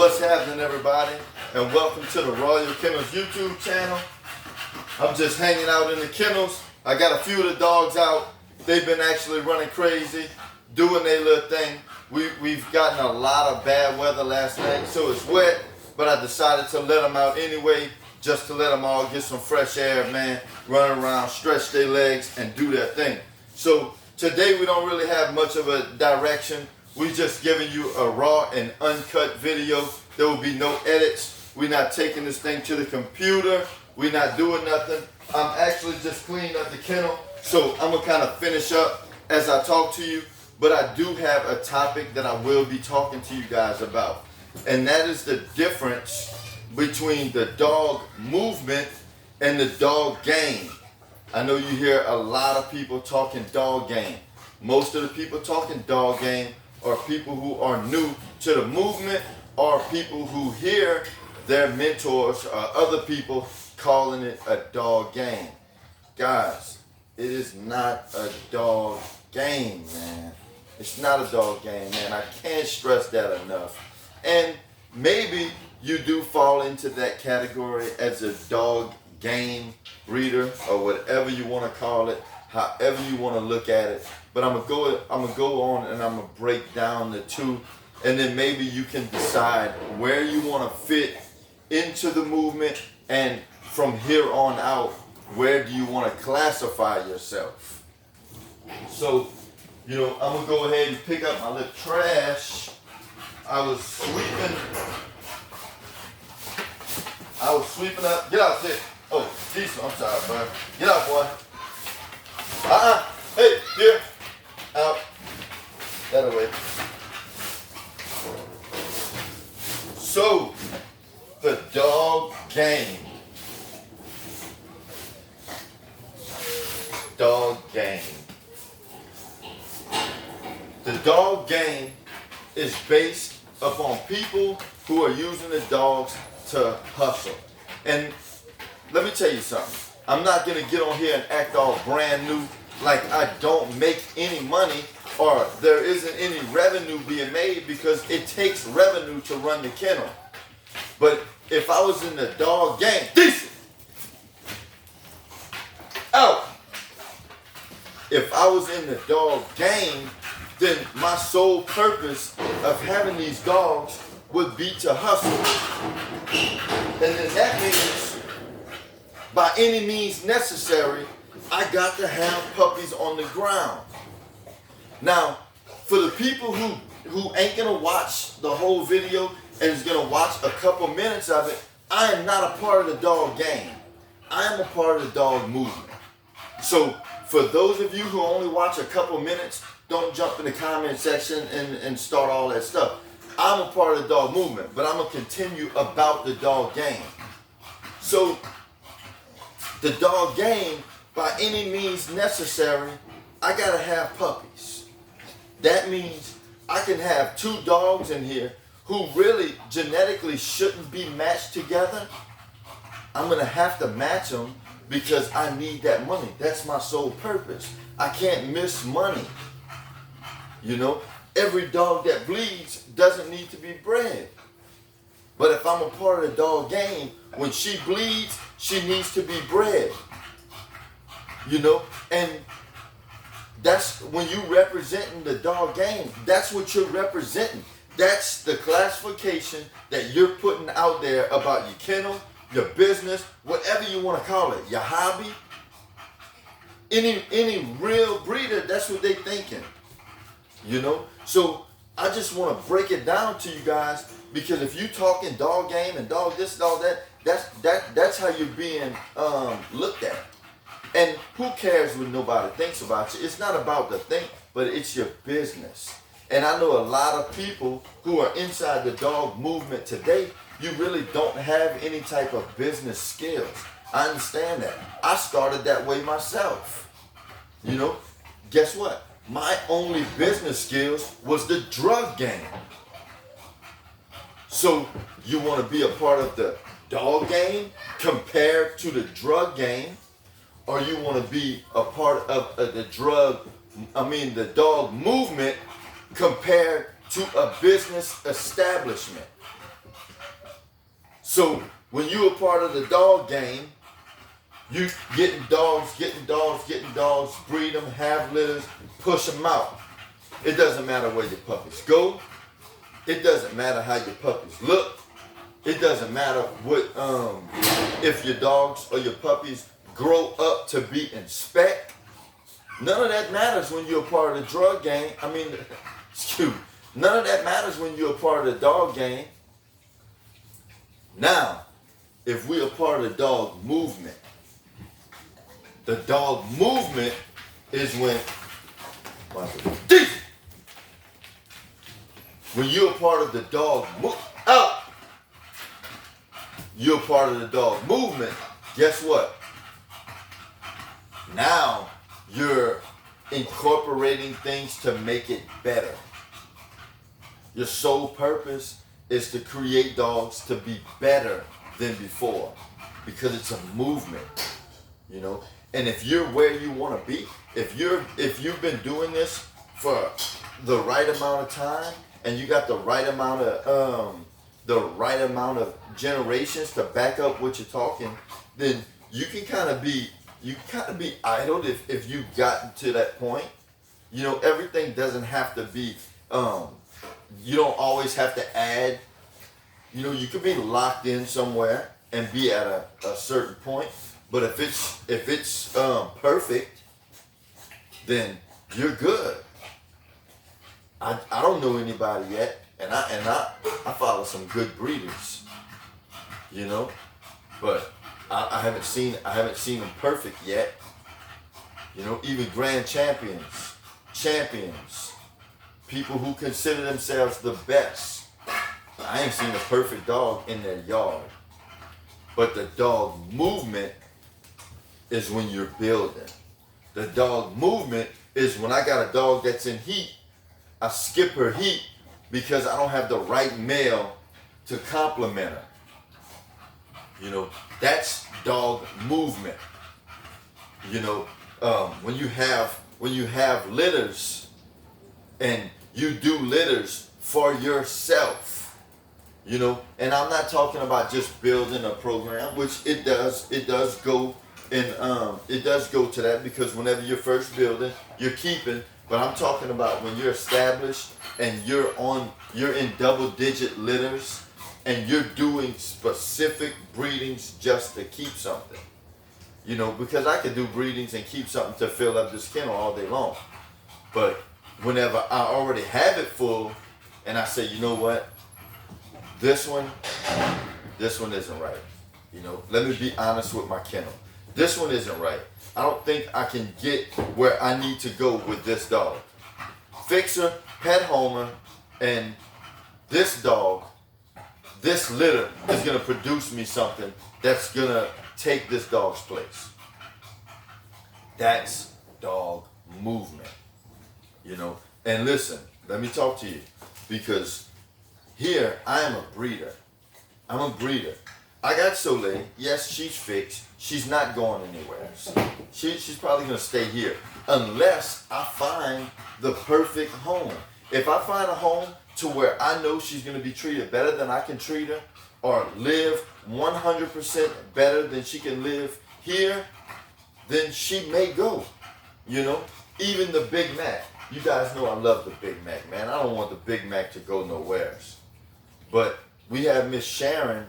What's happening, everybody? And welcome to the Royal Kennels YouTube channel. I'm just hanging out in the kennels. I got a few of the dogs out. They've been actually running crazy, doing their little thing. We've gotten a lot of bad weather last night, so it's wet, but I decided to let them out anyway, just to let them all get some fresh air, man. Run around, stretch their legs, and do their thing. So today we don't really have much of a direction. We just giving you a raw and uncut video. There will be no edits. We're not taking this thing to the computer. We're not doing nothing. I'm actually just cleaning up the kennel. So I'm gonna kind of finish up as I talk to you. But I do have a topic that I will be talking to you guys about. And that is the difference between the dog movement and the dog game. I know you hear a lot of people talking dog game. Most of the people talking dog game are people who are new to the movement, or people who hear their mentors or other people calling it a dog game. Guys, it is not a dog game, man. It's not a dog game, man. I can't stress that enough. And maybe you do fall into that category as a dog game breeder, or whatever you want to call it, however you want to look at it. But I'm gonna go on and I'm gonna break down the two, and then maybe you can decide where you want to fit into the movement, and from here on out, where do you want to classify yourself. So, you know, I'm gonna go ahead and pick up my little trash. I was sweeping up. Get out there. Oh, decent. I'm sorry, bro. Get out, boy. Hey, here. Out. That away. So, the dog game. Dog game. The dog game is based upon people who are using the dogs to hustle. And let me tell you something. I'm not going to get on here and act all brand new like I don't make any money or there isn't any revenue being made, because it takes revenue to run the kennel. But if I was in the dog game, decent. Out. If I was in the dog game, then my sole purpose of having these dogs would be to hustle. And then that means, by any means necessary, I got to have puppies on the ground. Now, for the people who ain't gonna watch the whole video and is gonna watch a couple minutes of it, I am not a part of the dog game. I am a part of the dog movement. So for those of you who only watch a couple minutes, don't jump in the comment section and start all that stuff. I'm a part of the dog movement, but I'm gonna continue about the dog game. So the dog game, by any means necessary, I gotta have puppies. That means I can have two dogs in here who really genetically shouldn't be matched together. I'm gonna have to match them because I need that money. That's my sole purpose. I can't miss money. You know, every dog that bleeds doesn't need to be bred. But if I'm a part of the dog game, when she bleeds, she needs to be bred. You know, and that's when you representing the dog game, that's what you're representing. That's the classification that you're putting out there about your kennel, your business, whatever you want to call it, your hobby. Any real breeder, that's what they thinking. You know? So I just want to break it down to you guys, because if you talking dog game and dog this and all that, that's how you're being looked at. And who cares what nobody thinks about you? It's not about the thing, but it's your business. And I know a lot of people who are inside the dog movement today, you really don't have any type of business skills. I understand that. I started that way myself. You know, guess what? My only business skills was the drug game. So you want to be a part of the dog game compared to the drug game, or you want to be a part of the dog movement compared to a business establishment. So when you're a part of the dog game, you getting dogs, breed them, have litters, push them out. It doesn't matter where your puppies go. It doesn't matter how your puppies look. It doesn't matter what if your dogs or your puppies grow up to be in spec. None of that matters when you're a part of the drug game. None of that matters when you're a part of the dog game. Now, if we're a part of the dog movement is when you're a part of the dog you're a part of the dog movement, guess what? Now you're incorporating things to make it better. Your sole purpose is to create dogs to be better than before, because it's a movement, you know. And if you're where you want to be, if you've been doing this for the right amount of time, and you got the right amount of generations to back up what you're talking, then you can kind of be idled if you've gotten to that point. You know, everything doesn't have to be. You don't always have to add. You know, you could be locked in somewhere and be at a certain point. But if it's perfect, then you're good. I don't know anybody yet, and I follow some good breeders, you know, but I haven't seen them perfect yet. You know, even grand champions, people who consider themselves the best. I ain't seen a perfect dog in their yard. But the dog movement is when you're building. The dog movement is when I got a dog that's in heat, I skip her heat because I don't have the right male to complement her. You know, that's dog movement. You know, when you have litters and you do litters for yourself, you know, and I'm not talking about just building a program, which it does go to that, because whenever you're first building, you're keeping. But I'm talking about when you're established and you're in double-digit litters and you're doing specific breedings just to keep something. You know, because I could do breedings and keep something to fill up this kennel all day long. But whenever I already have it full and I say, you know what, this one isn't right. You know, let me be honest with my kennel. This one isn't right. I don't think I can get where I need to go with this dog. Fixer, pet homer, and this dog, this litter is going to produce me something that's going to take this dog's place. That's dog movement. You know, and listen, let me talk to you, because here I am a breeder. I'm a breeder. I got Soleil. Yes, she's fixed. She's not going anywhere. She's probably going to stay here unless I find the perfect home. If I find a home to where I know she's going to be treated better than I can treat her, or live 100% better than she can live here, then she may go. You know, even the Big Mac. You guys know I love the Big Mac, man. I don't want the Big Mac to go nowheres. But we have Miss Sharon,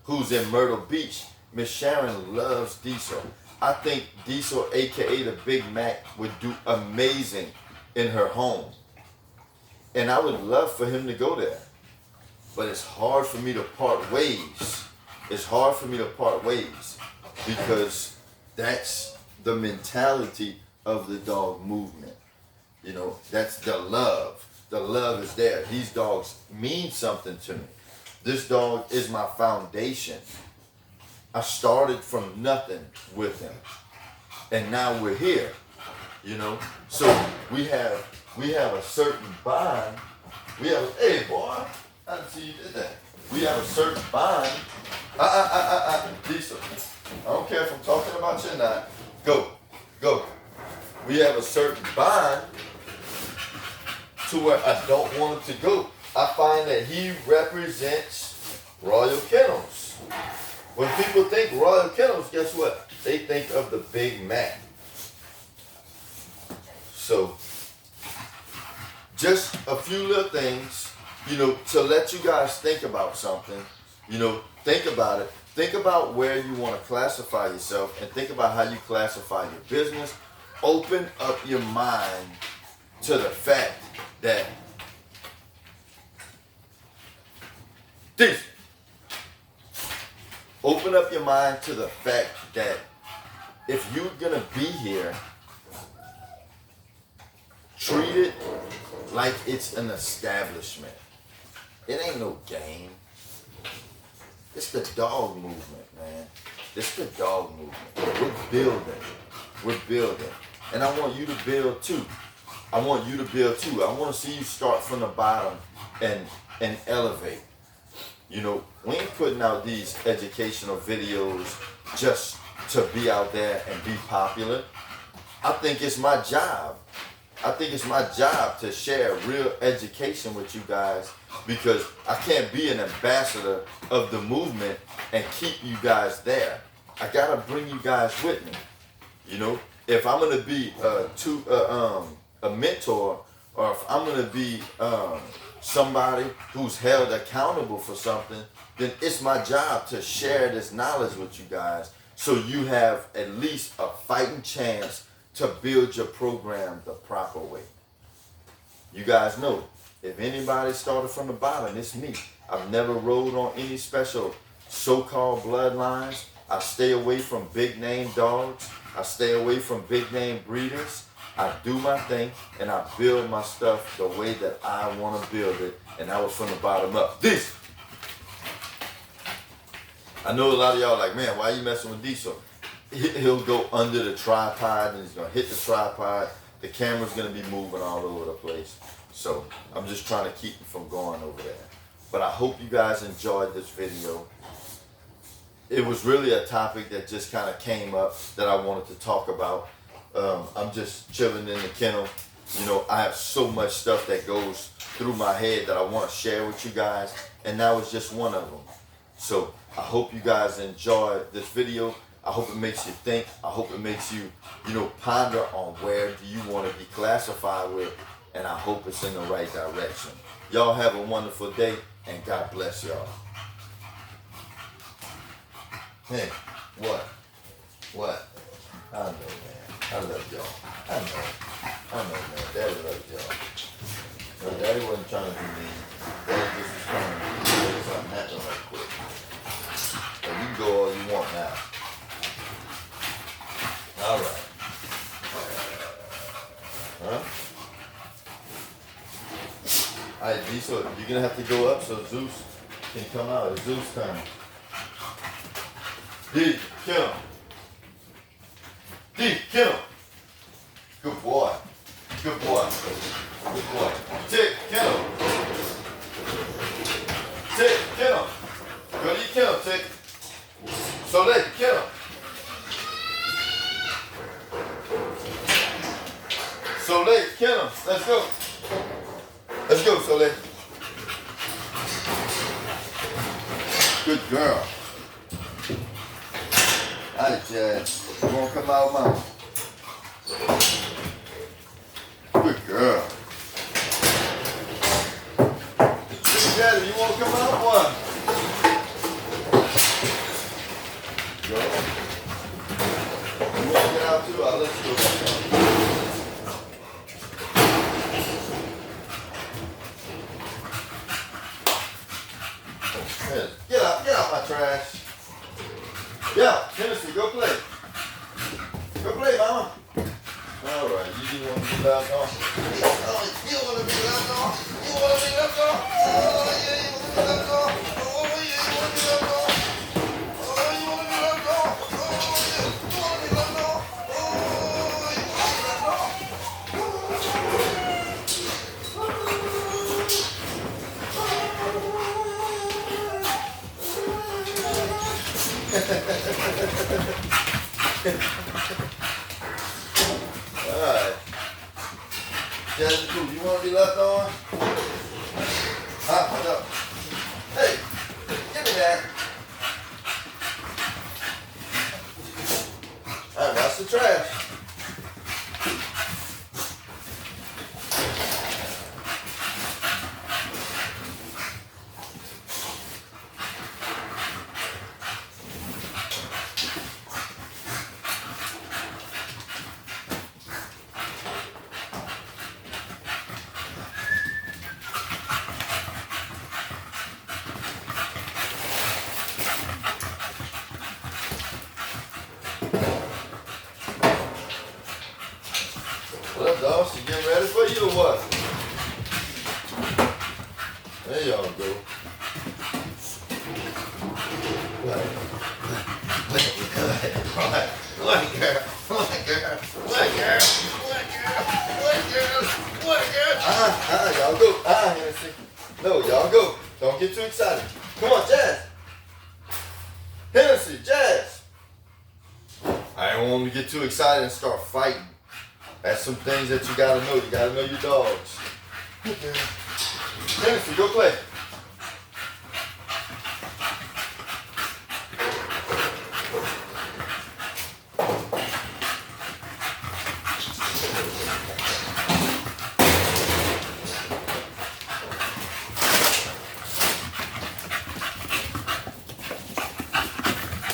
who's in Myrtle Beach. Miss Sharon loves Diesel. I think Diesel, aka the Big Mac, would do amazing in her home. And I would love for him to go there. But it's hard for me to part ways. It's hard for me to part ways, because that's the mentality of the dog movement. You know, that's the love. The love is there. These dogs mean something to me. This dog is my foundation. I started from nothing with him, and now we're here. You know, so we have a certain bond. Hey boy, I didn't see you did that. We have a certain bond. Diesel. I don't care if I'm talking about you or not. Go. We have a certain bond to where I don't want him to go. I find that he represents Royal Kennels. When people think Royal Kennels, guess what? They think of the Big Mac. So, just a few little things, to let you guys think about something. Think about it. Think about where you want to classify yourself and think about how you classify your business. Open up your mind to the fact that open up your mind to the fact that if you're going to be here, treat it like it's an establishment. It ain't no game. It's the dog movement, man. It's the dog movement. We're building. We're building. And I want you to build too. I want to see you start from the bottom and elevate. We ain't putting out these educational videos just to be out there and be popular. I think it's my job. To share real education with you guys, because I can't be an ambassador of the movement and keep you guys there. I gotta bring you guys with me. If I'm gonna be a mentor, or if I'm gonna be somebody who's held accountable for something, then it's my job to share this knowledge with you guys, so you have at least a fighting chance to build your program the proper way. You guys know, if anybody started from the bottom, it's me. I've never rode on any special so-called bloodlines. I stay away from big name dogs. I stay away from big name breeders. I do my thing and I build my stuff the way that I want to build it, and that was from the bottom up. I know a lot of y'all like, man, why are you messing with Diesel? He'll go under the tripod and he's going to hit the tripod. The camera's going to be moving all over the place. So I'm just trying to keep it from going over there. But I hope you guys enjoyed this video. It was really a topic that just kind of came up that I wanted to talk about. I'm just chilling in the kennel. I have so much stuff that goes through my head that I want to share with you guys. And that was just one of them. So I hope you guys enjoyed this video. I hope it makes you think. I hope it makes you, ponder on where do you want to be classified with. And I hope it's in the right direction. Y'all have a wonderful day, and God bless y'all. Hey, what? I know, man. I love y'all. I know, man. Daddy loves y'all. No, Daddy wasn't trying to be mean. Daddy just was trying to make something happen right quick. So you can go all you want now. All right. Huh? All right, Diesel, you're going to have to go up so Zeus can come out. It's Zeus time. D, kill him. D, kill him. Good boy. Good boy. Good boy. Tick, kill him. Tick, kill him. Go, you kill him, Tick. So let kill him. Soleil, kill him. Let's go. Let's go, Soleil. Good girl. All right, Chad. You want to come out, Mama? Good girl. Big Daddy, you want to come out, boy? Go. You want to get out, too? I'll let you go. Get out my trash. Yeah, Tennessee, go play. Go play, Mama. All right, you want to be left off? Oh, you want to be left off? You want to be left off? Oh, yeah, you want to be left off? Oh, yeah, you want to be left off? Oh, you want to be left off? Oh, yeah, you want to be left off? Oh, you want to be left off? Alright. Jazzy Cool, you want to be left on? Huh? What's up? Hey, give me cat. All right, watch the trash. What up, dog? She getting ready for you or what? There y'all go. Y'all go. Hennessy. No, y'all go. Don't get too excited. Come on, Jazz. Hennessy, Jazz. I don't want them to get too excited and start fighting. That's some things that you gotta know. You gotta know your dogs. Hennessy, go play.